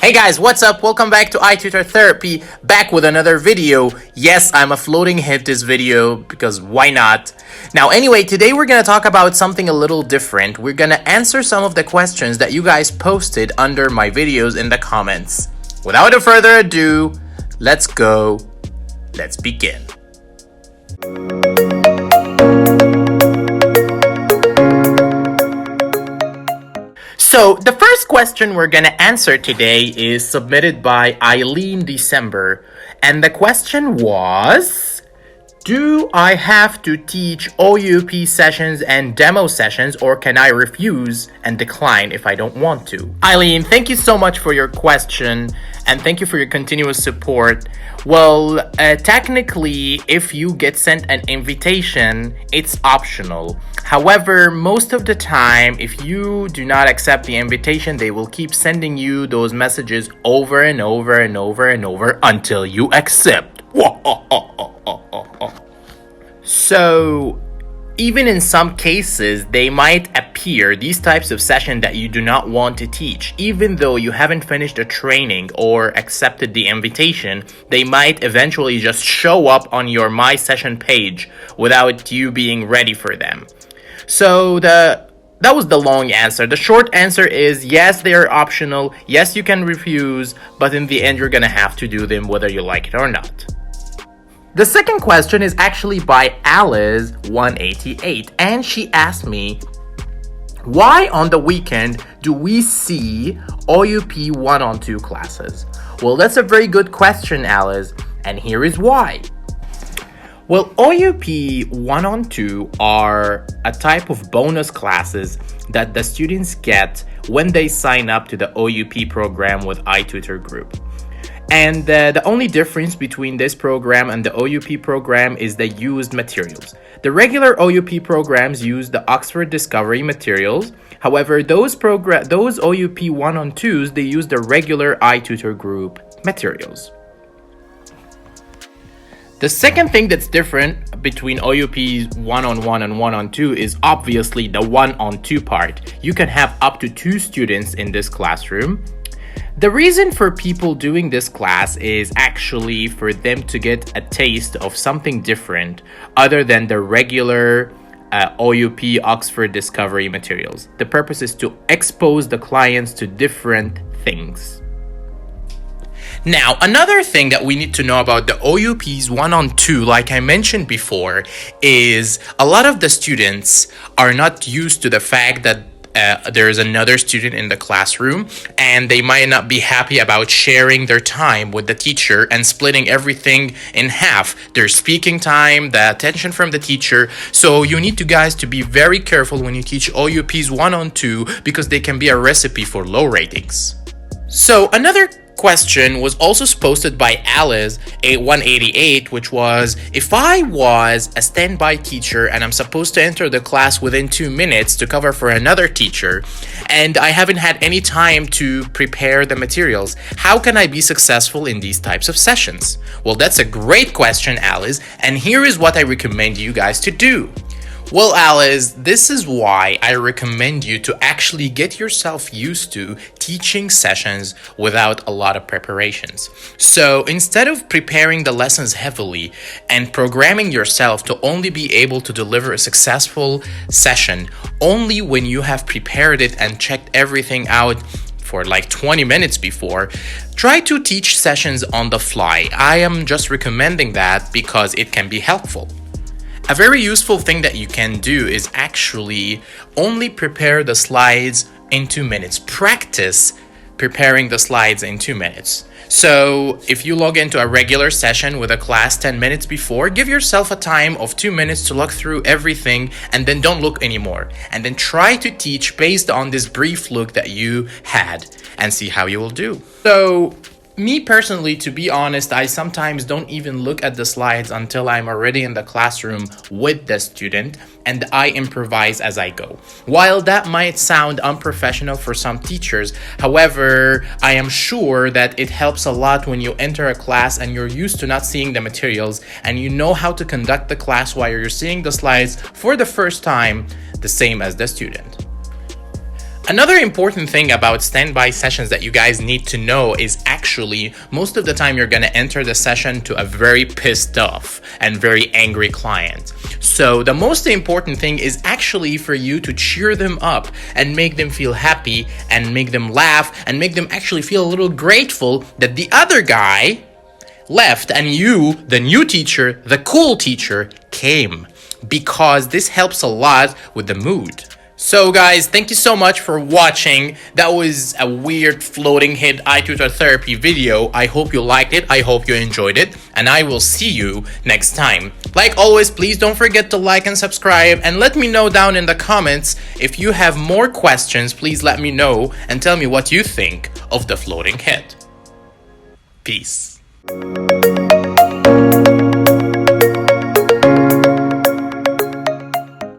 Hey guys, what's up? Welcome back to iTutorTherapy, back with another video. Yes, I'm a floating hit this video because why not? Now anyway, today we're gonna talk about something a little different. We're gonna answer some of the questions that you guys posted under my videos in the comments. Without further ado, let's go. Let's begin. So the first question we're gonna answer today is submitted by Eileen December, and the question was, do I have to teach OUP sessions and demo sessions, or can I refuse and decline if I don't want to? Eileen, thank you so much for your question, and thank you for your continuous support. Well, technically, if you get sent an invitation, it's optional. However, most of the time, if you do not accept the invitation, they will keep sending you those messages over and over and over and over until you accept. So, even in some cases, they might appear, these types of sessions that you do not want to teach, even though you haven't finished a training or accepted the invitation, they might eventually just show up on your My Session page without you being ready for them. So that was the long answer. The short answer is yes, they are optional. Yes, you can refuse, but in the end, you're gonna have to do them whether you like it or not. The second question is actually by Alice188, and she asked me, why on the weekend do we see OUP 1-on-2 classes? Well, that's a very good question, Alice, and here is why. Well, OUP 1-on-2 are a type of bonus classes that the students get when they sign up to the OUP program with iTutor Group. And the only difference between this program and the OUP program is the used materials. The regular OUP programs use the Oxford Discovery materials. However, those OUP 1-on-2s, they use the regular iTutor Group materials. The second thing that's different between OUP's 1-on-1 and 1-on-2 is obviously the 1-on-2 part. You can have up to 2 students in this classroom. The reason for people doing this class is actually for them to get a taste of something different other than the regular OUP Oxford Discovery materials. The purpose is to expose the clients to different things. Now, another thing that we need to know about the OUP's 1-on-2, like I mentioned before, is a lot of the students are not used to the fact that there is another student in the classroom, and they might not be happy about sharing their time with the teacher and splitting everything in half, their speaking time, the attention from the teacher. So you need to guys to be very careful when you teach OUP's 1-on-2 because they can be a recipe for low ratings. So another question was also posted by Alice 188, which was, if I was a standby teacher and I'm supposed to enter the class within 2 minutes to cover for another teacher, and I haven't had any time to prepare the materials, how can I be successful in these types of sessions? Well, that's a great question, Alice, and here is what I recommend you guys to do. Well, Alice, this is why I recommend you to actually get yourself used to teaching sessions without a lot of preparations. So instead of preparing the lessons heavily and programming yourself to only be able to deliver a successful session only when you have prepared it and checked everything out for like 20 minutes before, try to teach sessions on the fly. I am just recommending that because it can be helpful. A very useful thing that you can do is actually only prepare the slides in 2 minutes. Practice preparing the slides in 2 minutes. So if you log into a regular session with a class 10 minutes before, give yourself a time of 2 minutes to look through everything and then don't look anymore. And then try to teach based on this brief look that you had and see how you will do. So me personally, to be honest, I sometimes don't even look at the slides until I'm already in the classroom with the student, and I improvise as I go. While that might sound unprofessional for some teachers, however, I am sure that it helps a lot when you enter a class and you're used to not seeing the materials and you know how to conduct the class while you're seeing the slides for the first time, the same as the student. Another important thing about standby sessions that you guys need to know is actually most of the time you're going to enter the session to a very pissed off and very angry client. So the most important thing is actually for you to cheer them up and make them feel happy and make them laugh and make them actually feel a little grateful that the other guy left and you, the new teacher, the cool teacher, came, because this helps a lot with the mood. So guys, thank you so much for watching. That was a weird floating head iTutorTherapy video. I hope you liked it, I hope you enjoyed it, and I will see you next time. Like always, please don't forget to like and subscribe, and let me know down in the comments if you have more questions. Please let me know and tell me what you think of the floating head. Peace.